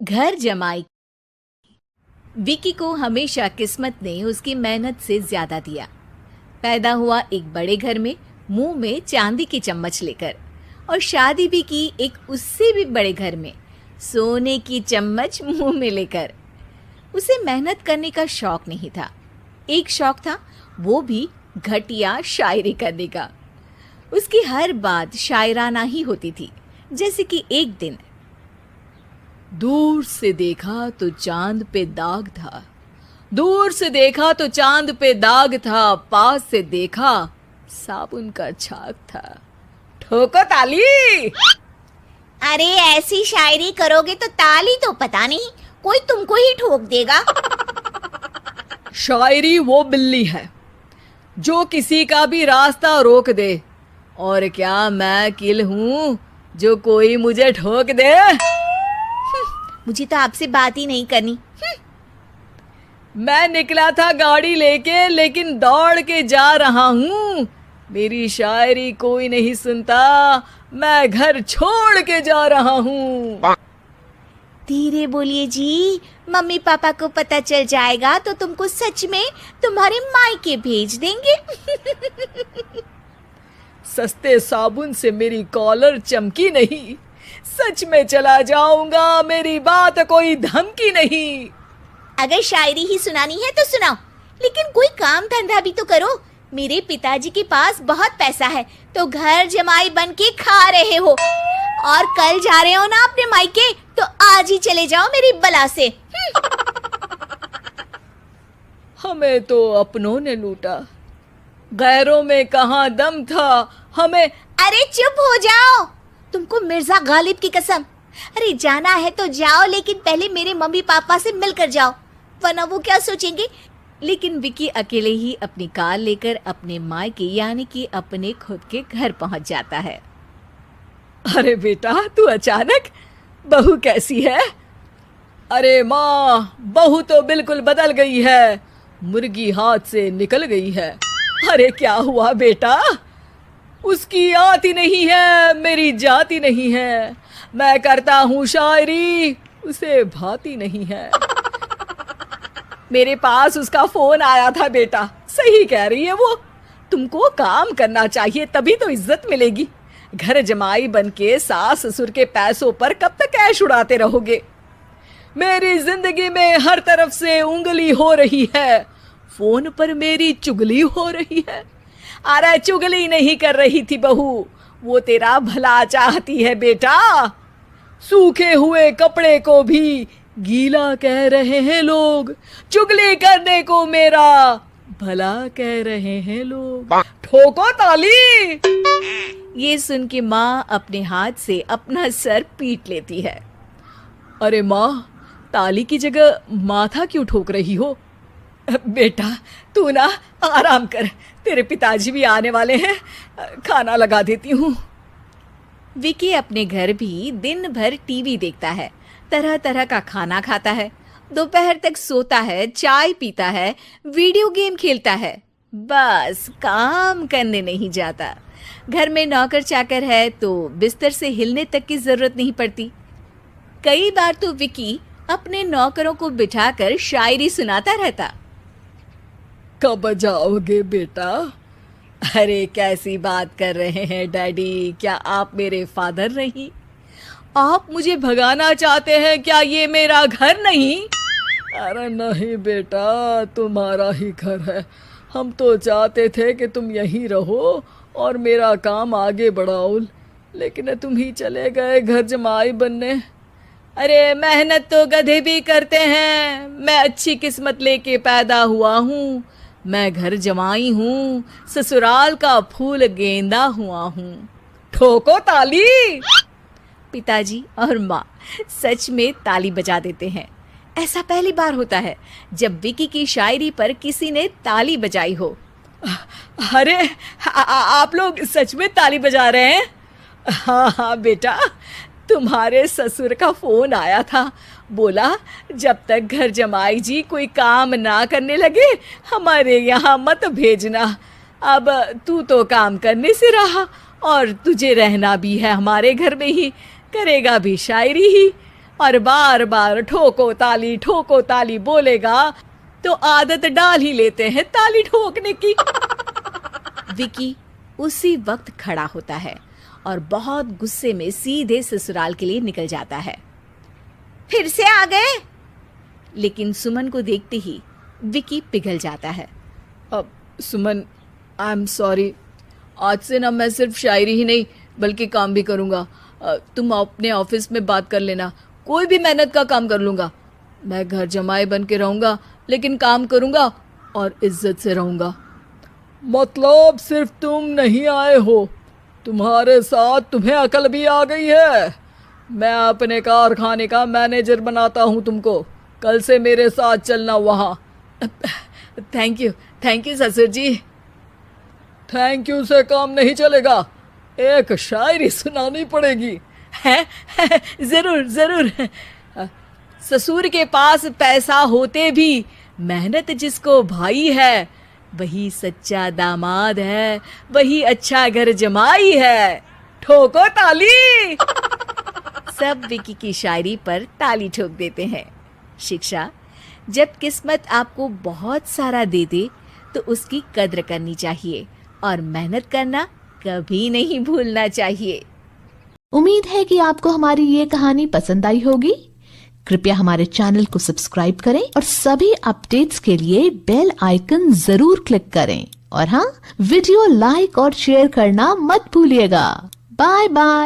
घर जमाई। विकी को हमेशा किस्मत ने उसकी मेहनत से ज्यादा दिया। पैदा हुआ एक बड़े घर में, मुंह में चांदी की चम्मच लेकर, और शादी भी की एक उससे भी बड़े घर में, सोने की चम्मच मुंह में लेकर। उसे मेहनत करने का शौक नहीं था। एक शौक था, वो भी घटिया शायरी करने का। उसकी हर बात शायराना ही होती थी। जैसे कि एक दिन, दूर से देखा तो चांद पे दाग था, दूर से देखा तो चांद पे दाग था, पास से देखा साबुन का छाग था। ठोको ताली। अरे ऐसी शायरी करोगे तो ताली तो पता नहीं, कोई तुमको ही ठोक देगा। शायरी वो बिल्ली है जो किसी का भी रास्ता रोक दे, और क्या मैं किल हूं जो कोई मुझे ठोक दे। मुझे तो आपसे बात ही नहीं करनी। मैं निकला था गाड़ी लेके, लेकिन दौड़ के जा रहा हूं। मेरी शायरी कोई नहीं सुनता, मैं घर छोड़ के जा रहा हूं। धीरे बोलिए जी, मम्मी पापा को पता चल जाएगा तो तुमको सच में तुम्हारे मायके भेज देंगे। सस्ते साबुन से मेरी कॉलर चमकी नहीं, सच में चला जाऊंगा, मेरी बात कोई धमकी नहीं। अगर शायरी ही सुनानी है तो सुनाओ, लेकिन कोई काम धंधा भी तो करो। मेरे पिताजी के पास बहुत पैसा है, तो घर जमाई बन के खा रहे हो, और कल जा रहे हो ना अपने मायके, तो आज ही चले जाओ मेरी बला से। हमें तो अपनों ने लूटा, गैरों में कहाँ दम था हमें। अरे चुप हो जाओ, तुमको मिर्जा गालिब की कसम। अरे जाना है तो जाओ, लेकिन पहले मेरे मम्मी पापा से मिलकर जाओ, वरना वो क्या सोचेंगे। लेकिन विकी अकेले ही अपनी कार लेकर अपने मायके यानी कि अपने खुद के घर पहुंच जाता है। अरे बेटा, तू अचानक, बहू कैसी है? अरे माँ, बहू तो बिल्कुल बदल गई है, मुर्गी हाथ से निकल गई है। अरे क्या हुआ बेटा? उसकी आती नहीं है, मेरी जाती नहीं है। मैं करता हूँ शायरी, उसे भाती नहीं है। मेरे पास उसका फोन आया था बेटा, सही कह रही है वो। तुमको काम करना चाहिए, तभी तो इज्जत मिलेगी। घर जमाई बनके सास ससुर के पैसों पर कब तक ऐश उड़ाते रहोगे? मेरी जिंदगी में हर तरफ से उंगली हो रही है, फोन पर मेरी चुगली हो रही है। अरे चुगली नहीं कर रही थी बहू, वो तेरा भला चाहती है बेटा। सूखे हुए कपड़े को भी गीला कह रहे हैं लोग, चुगली करने को मेरा भला कह रहे हैं लोग। ठोको ताली। ये सुन के माँ अपने हाथ से अपना सर पीट लेती है। अरे माँ, ताली की जगह माथा क्यों ठोक रही हो? बेटा तू ना आराम कर, तेरे पिताजी भी आने वाले हैं, खाना लगा देती हूँ। विकी अपने घर भी दिन भर टीवी देखता है, तरह तरह का खाना खाता है, दोपहर तक सोता है, चाय पीता है, वीडियो गेम खेलता है, बस काम करने नहीं जाता। घर में नौकर चाकर है तो बिस्तर से हिलने तक की जरूरत नहीं पड़ती। कई बार तो विकी अपने नौकरों को बिठाकर शायरी सुनाता रहता। कब जाओगे बेटा? अरे कैसी बात कर रहे हैं डैडी, क्या आप मेरे फादर नहीं? आप मुझे भगाना चाहते हैं क्या? ये मेरा घर नहीं। अरे नहीं बेटा, तुम्हारा ही घर है। हम तो चाहते थे कि तुम यहीं रहो और मेरा काम आगे बढ़ाओ, लेकिन तुम ही चले गए घर जमाई बनने। अरे मेहनत तो गधे भी करते हैं, मैं अच्छी किस्मत लेके पैदा हुआ हूँ, मैं घर जमाई हूँ, ससुराल का फूल गेंदा हुआ हूँ। ठोको ताली। पिताजी और माँ सच में ताली बजा देते हैं। ऐसा पहली बार होता है जब विकी की शायरी पर किसी ने ताली बजाई हो। अरे आप लोग सच में ताली बजा रहे हैं? हाँ हाँ बेटा, तुम्हारे ससुर का फोन आया था, बोला जब तक घर जमाई जी कोई काम ना करने लगे हमारे यहाँ मत भेजना। अब तू तो काम करने से रहा और तुझे रहना भी है हमारे घर में ही, करेगा भी शायरी ही। और बार बार ठोको ताली बोलेगा तो आदत डाल ही लेते हैं ताली ठोकने की। विकी उसी वक्त खड़ा होता है और बहुत गुस्से में सीधे ससुराल के लिए निकल जाता है। फिर से आ गए? लेकिन सुमन को देखते ही विकी पिघल जाता है। अब सुमन, आई एम सॉरी, आज से ना मैं सिर्फ शायरी ही नहीं बल्कि काम भी करूँगा। तुम अपने ऑफिस में बात कर लेना, कोई भी मेहनत का काम कर लूँगा। मैं घर जमाई बन के रहूँगा लेकिन काम करूँगा और इज्जत से रहूँगा। मतलब सिर्फ तुम नहीं आए हो, तुम्हारे साथ तुम्हें अकल भी आ गई है। मैं अपने कारखाने का मैनेजर बनाता हूँ तुमको, कल से मेरे साथ चलना वहाँ। थैंक यू ससुर जी। थैंक यू से काम नहीं चलेगा, एक शायरी सुनानी पड़ेगी। है जरूर। ससुर के पास पैसा होते भी मेहनत जिसको भाई है, वही सच्चा दामाद है, वही अच्छा घर जमाई है। ठोको ताली। सब विकी की शायरी पर ताली ठोक देते हैं। शिक्षा, जब किस्मत आपको बहुत सारा दे दे तो उसकी कद्र करनी चाहिए और मेहनत करना कभी नहीं भूलना चाहिए। उम्मीद है कि आपको हमारी ये कहानी पसंद आई होगी। कृपया हमारे चैनल को सब्सक्राइब करें और सभी अपडेट्स के लिए बेल आइकन जरूर क्लिक करें। और हाँ, वीडियो लाइक और शेयर करना मत भूलिएगा। Bye bye.